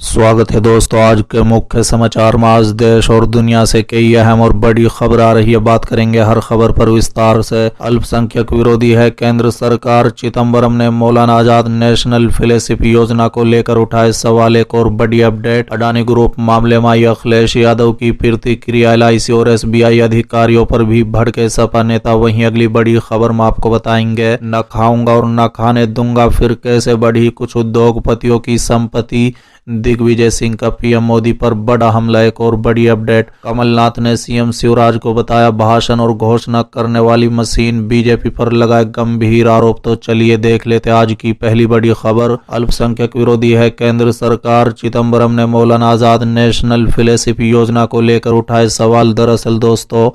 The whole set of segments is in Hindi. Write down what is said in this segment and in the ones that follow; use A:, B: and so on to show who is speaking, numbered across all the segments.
A: स्वागत है दोस्तों। आज के मुख्य समाचार में आज देश और दुनिया से कई अहम और बड़ी खबर आ रही है। बात करेंगे हर खबर पर विस्तार से। अल्पसंख्यक विरोधी है केंद्र सरकार। चिदंबरम ने मौलाना आजाद नेशनल फेलोशिप योजना को लेकर उठाए सवाल। एक और बड़ी अपडेट, अडानी ग्रुप मामले में आई अखिलेश यादव की प्रतिक्रिया। एलआईसी और एसबीआई अधिकारियों पर भी भड़के सपा नेता। वहीं अगली बड़ी खबर में आपको बताएंगे, न खाऊंगा और न खाने दूंगा, फिर कैसे बढ़ी कुछ उद्योगपतियों की संपत्ति। दिग्विजय सिंह का पीएम मोदी पर बड़ा हमला। एक और बड़ी अपडेट, कमलनाथ ने सीएम शिवराज को बताया भाषण और घोषणा करने वाली मशीन। बीजेपी पर लगाए गंभीर आरोप। तो चलिए देख लेते आज की पहली बड़ी खबर। अल्पसंख्यक विरोधी है केंद्र सरकार। चिदंबरम ने मौलाना आजाद नेशनल फेलोशिप योजना को लेकर उठाए सवाल। दरअसल दोस्तों,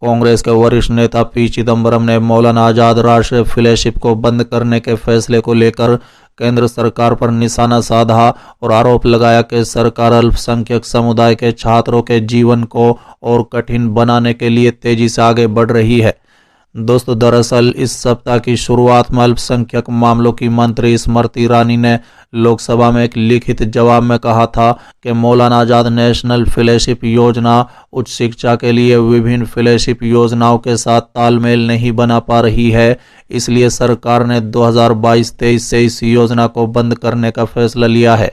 A: कांग्रेस के वरिष्ठ नेता पी चिदंबरम ने मौलाना आजाद राष्ट्रीय फेलोशिप को बंद करने के फैसले को लेकर केंद्र सरकार पर निशाना साधा और आरोप लगाया कि सरकार अल्पसंख्यक समुदाय के छात्रों के जीवन को और कठिन बनाने के लिए तेजी से आगे बढ़ रही है। दोस्तों, दरअसल इस सप्ताह की शुरुआत में अल्पसंख्यक मामलों की मंत्री स्मृति ईरानी ने लोकसभा में एक लिखित जवाब में कहा था कि मौलाना आजाद नेशनल फेलोशिप योजना उच्च शिक्षा के लिए विभिन्न फेलोशिप योजनाओं के साथ तालमेल नहीं बना पा रही है। इसलिए सरकार ने 2022-23 से इस योजना को बंद करने का फैसला लिया है।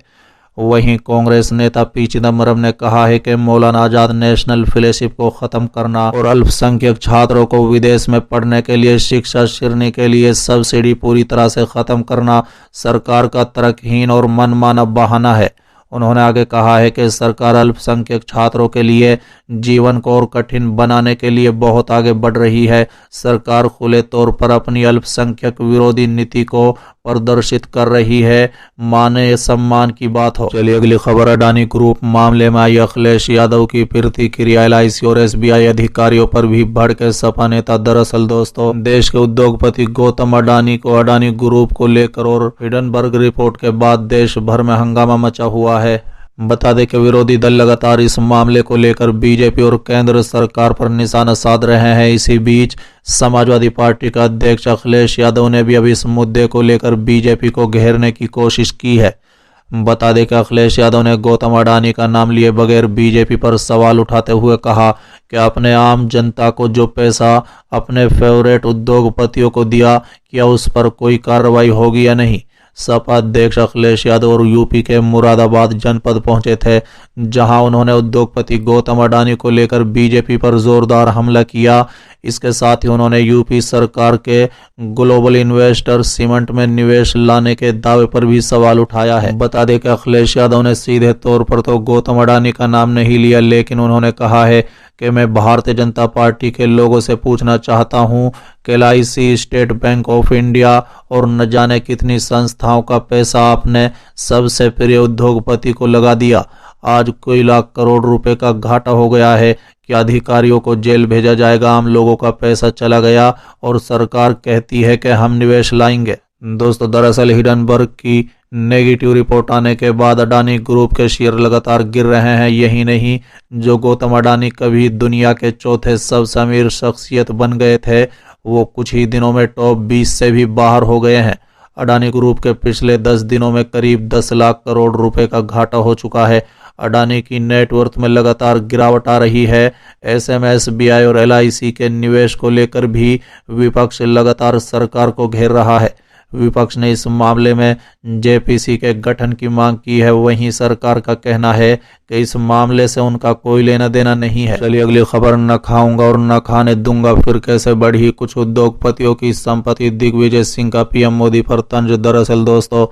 A: वहीं कांग्रेस नेता पी चिदंबरम ने कहा है कि मौलाना आजाद नेशनल फेलोशिप को खत्म करना और अल्पसंख्यक छात्रों को विदेश में पढ़ने के लिए शिक्षा श्रेणी के लिए सब्सिडी पूरी तरह से खत्म करना सरकार का तर्कहीन और मनमाना बहाना है। उन्होंने आगे कहा है कि सरकार अल्पसंख्यक छात्रों के लिए जीवन को और कठिन बनाने के लिए बहुत आगे बढ़ रही है। सरकार खुले तौर पर अपनी अल्पसंख्यक विरोधी नीति को प्रदर्शित कर रही है। माने सम्मान की बात हो। चलिए अगली खबर, अडानी ग्रुप मामले में आई अखिलेश यादव की प्रतिक्रिया। एलआईसी और एसबीआई अधिकारियों पर भी भड़के सपा नेता। दरअसल दोस्तों, देश के उद्योगपति गौतम अडानी को अडानी ग्रुप को लेकर और हिडनबर्ग रिपोर्ट के बाद देश भर में हंगामा मचा हुआ है। बता दें कि विरोधी दल लगातार इस मामले को लेकर बीजेपी और केंद्र सरकार पर निशाना साध रहे हैं। इसी बीच समाजवादी पार्टी का अध्यक्ष अखिलेश यादव ने भी अभी इस मुद्दे को लेकर बीजेपी को घेरने की कोशिश की है। बता दें कि अखिलेश यादव ने गौतम अडानी का नाम लिए बगैर बीजेपी पर सवाल उठाते हुए कहा कि अपने आम जनता को जो पैसा अपने फेवरेट उद्योगपतियों को दिया, क्या उस पर कोई कार्रवाई होगी या नहीं। सपा अध्यक्ष अखिलेश यादव और यूपी के मुरादाबाद जनपद पहुंचे थे, जहां उन्होंने उद्योगपति गौतम अडानी को लेकर बीजेपी पर जोरदार हमला किया। इसके साथ ही उन्होंने यूपी सरकार के ग्लोबल इन्वेस्टर सीमेंट में निवेश लाने के दावे पर भी सवाल उठाया है। बता दें कि अखिलेश यादव ने सीधे तौर पर तो गौतम अडानी का नाम नहीं लिया, लेकिन उन्होंने कहा है कि मैं भारतीय जनता पार्टी के लोगों से पूछना चाहता हूं कि LIC, state bank of India और न जाने कितनी संस्थाओं का पैसा आपने सबसे प्रिय उद्योगपति को लगा दिया। आज कई लाख करोड़ रुपए का घाटा हो गया है। क्या अधिकारियों को जेल भेजा जाएगा? आम लोगों का पैसा चला गया और सरकार कहती है कि हम निवेश लाएंगे। दोस्तों, दरअसल हिडनबर्ग की नेगेटिव रिपोर्ट आने के बाद अडानी ग्रुप के शेयर लगातार गिर रहे हैं। यही नहीं, जो गौतम अडानी कभी दुनिया के चौथे सबसे अमीर शख्सियत बन गए थे, वो कुछ ही दिनों में टॉप 20 से भी बाहर हो गए हैं। अडानी ग्रुप के पिछले 10 दिनों में करीब 10 लाख करोड़ रुपए का घाटा हो चुका है। अडानी की नेटवर्थ में लगातार गिरावट आ रही है। ऐसे में एसबीआई और एलआईसी के निवेश को लेकर भी विपक्ष लगातार सरकार को घेर रहा है। विपक्ष ने इस मामले में जेपीसी के गठन की मांग की है। वहीं सरकार का कहना है कि इस मामले से उनका कोई लेना देना नहीं है। चलिए अगली खबर, न खाऊंगा और न खाने दूंगा, फिर कैसे बढ़ी कुछ उद्योगपतियों की संपत्ति। दिग्विजय सिंह का पीएम मोदी पर तंज। दरअसल दोस्तों,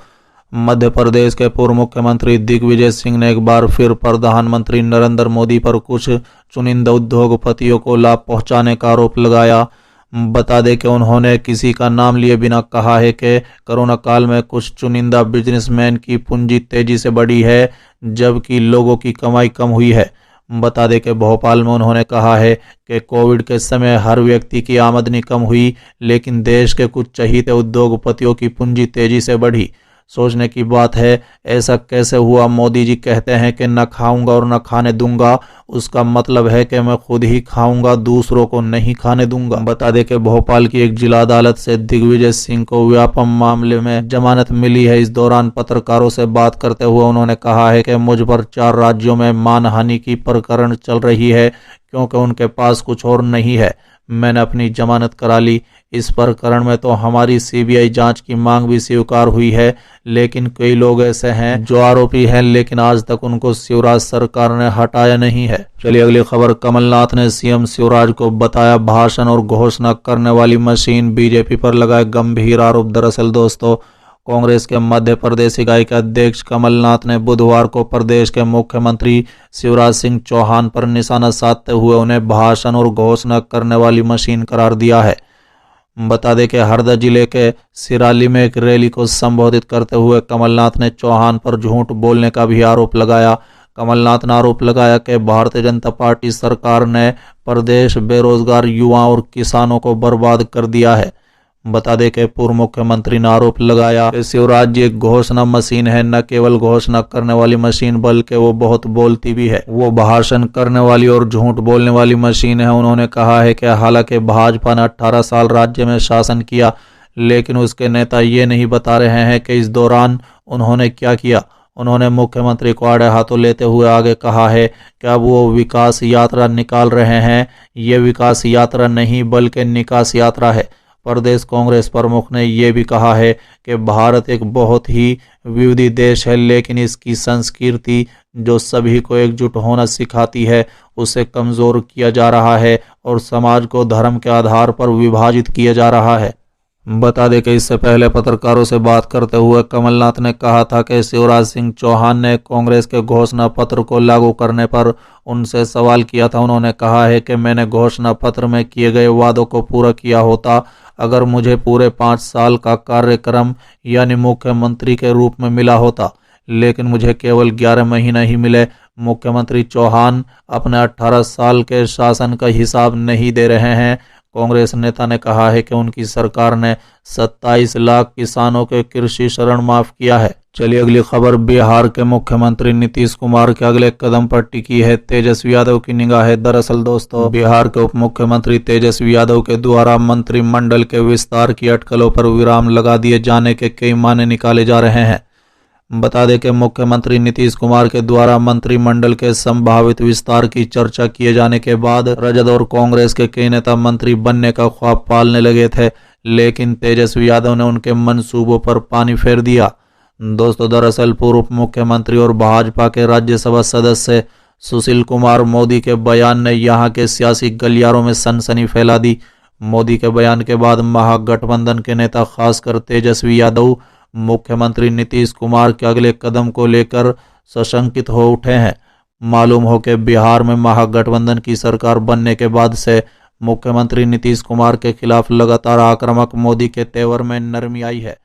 A: मध्य प्रदेश के पूर्व मुख्यमंत्री दिग्विजय सिंह ने एक बार फिर प्रधानमंत्री नरेंद्र मोदी पर कुछ चुनिंदा उद्योगपतियों को लाभ पहुंचाने का आरोप लगाया। बता दें कि उन्होंने किसी का नाम लिए बिना कहा है कि कोरोना काल में कुछ चुनिंदा बिजनेसमैन की पूंजी तेजी से बढ़ी है, जबकि लोगों की कमाई कम हुई है। बता दें कि भोपाल में उन्होंने कहा है कि कोविड के समय हर व्यक्ति की आमदनी कम हुई, लेकिन देश के कुछ चहीते उद्योगपतियों की पूंजी तेजी से बढ़ी। सोचने की बात है, ऐसा कैसे हुआ? मोदी जी कहते हैं कि न खाऊंगा और न खाने दूंगा, उसका मतलब है कि मैं खुद ही खाऊंगा, दूसरों को नहीं खाने दूंगा। बता दें कि भोपाल की एक जिला अदालत से दिग्विजय सिंह को व्यापम मामले में जमानत मिली है। इस दौरान पत्रकारों से बात करते हुए उन्होंने कहा है कि मुझ पर 4 राज्यों में मानहानि की प्रकरण चल रही है, क्योंकि उनके पास कुछ और नहीं है। मैंने अपनी जमानत करा ली। इस प्रकरण में तो हमारी सीबीआई जांच की मांग भी स्वीकार हुई है, लेकिन कई लोग ऐसे हैं जो आरोपी हैं, लेकिन आज तक उनको शिवराज सरकार ने हटाया नहीं है। चलिए अगली खबर। कमलनाथ ने सीएम शिवराज को बताया भाषण और घोषणा करने वाली मशीन, बीजेपी पर लगाए गंभीर आरोप। दरअसल दोस्तों, कांग्रेस के मध्य प्रदेश इकाई के अध्यक्ष कमलनाथ ने बुधवार को प्रदेश के मुख्यमंत्री शिवराज सिंह चौहान पर निशाना साधते हुए उन्हें भाषण और घोषणा करने वाली मशीन करार दिया है। बता दें कि हरदा जिले के सिराली में एक रैली को संबोधित करते हुए कमलनाथ ने चौहान पर झूठ बोलने का भी आरोप लगाया। कमलनाथ ने आरोप लगाया कि भारतीय जनता पार्टी सरकार ने प्रदेश बेरोजगार युवाओं और किसानों को बर्बाद कर दिया है। बता दें कि पूर्व मुख्यमंत्री ने आरोप लगाया कि शिवराज जी एक घोषणा मशीन है, न केवल घोषणा करने वाली मशीन बल्कि वो बहुत बोलती भी है। वो भाषण करने वाली और झूठ बोलने वाली मशीन है। उन्होंने कहा है कि हालांकि भाजपा ने 18 साल राज्य में शासन किया, लेकिन उसके नेता ये नहीं बता रहे हैं कि इस दौरान उन्होंने क्या किया। उन्होंने मुख्यमंत्री को आड़े हाथों लेते हुए आगे कहा है कि अब वो विकास यात्रा निकाल रहे हैं। ये विकास यात्रा नहीं बल्कि निकास यात्रा है। प्रदेश कांग्रेस प्रमुख ने यह भी कहा है कि भारत एक बहुत ही विविध देश है, लेकिन इसकी संस्कृति जो सभी को एकजुट होना सिखाती है, उसे कमजोर किया जा रहा है और समाज को धर्म के आधार पर विभाजित किया जा रहा है। बता दें कि इससे पहले पत्रकारों से बात करते हुए कमलनाथ ने कहा था कि शिवराज सिंह चौहान ने कांग्रेस के घोषणा पत्र को लागू करने पर उनसे सवाल किया था। उन्होंने कहा है कि मैंने घोषणा पत्र में किए गए वादों को पूरा किया होता। अगर मुझे पूरे 5 साल का कार्यक्रम यानी मुख्यमंत्री के रूप में मिला होता, लेकिन मुझे केवल 11 महीने ही मिले। मुख्यमंत्री चौहान अपने 18 साल के शासन का हिसाब नहीं दे रहे हैं। कांग्रेस नेता ने कहा है कि उनकी सरकार ने 27 लाख किसानों के कृषि ऋण माफ किया है। चलिए अगली खबर। बिहार के मुख्यमंत्री नीतीश कुमार के अगले कदम पर टिकी है तेजस्वी यादव की निगाह। दरअसल दोस्तों, बिहार के उप मुख्यमंत्री तेजस्वी यादव के द्वारा मंत्रिमंडल के विस्तार की अटकलों पर विराम लगा दिए जाने के कई मायने निकाले जा रहे हैं। बता दें कि मुख्यमंत्री नीतीश कुमार के द्वारा मंत्रिमंडल के संभावित विस्तार की चर्चा किए जाने के बाद राजद और कांग्रेस के कई नेता मंत्री बनने का ख्वाब पालने लगे थे, लेकिन तेजस्वी यादव ने उनके मंसूबों पर पानी फेर दिया। दोस्तों, दरअसल पूर्व मुख्यमंत्री और भाजपा के राज्यसभा सदस्य सुशील कुमार मोदी के बयान ने यहां के सियासी गलियारों में सनसनी फैला दी। मोदी के बयान के बाद महागठबंधन के नेता खासकर तेजस्वी यादव मुख्यमंत्री नीतीश कुमार के अगले कदम को लेकर सशंकित हो उठे हैं। मालूम हो कि बिहार में महागठबंधन की सरकार बनने के बाद से मुख्यमंत्री नीतीश कुमार के खिलाफ लगातार आक्रामक मोदी के तेवर में नरमी आई है।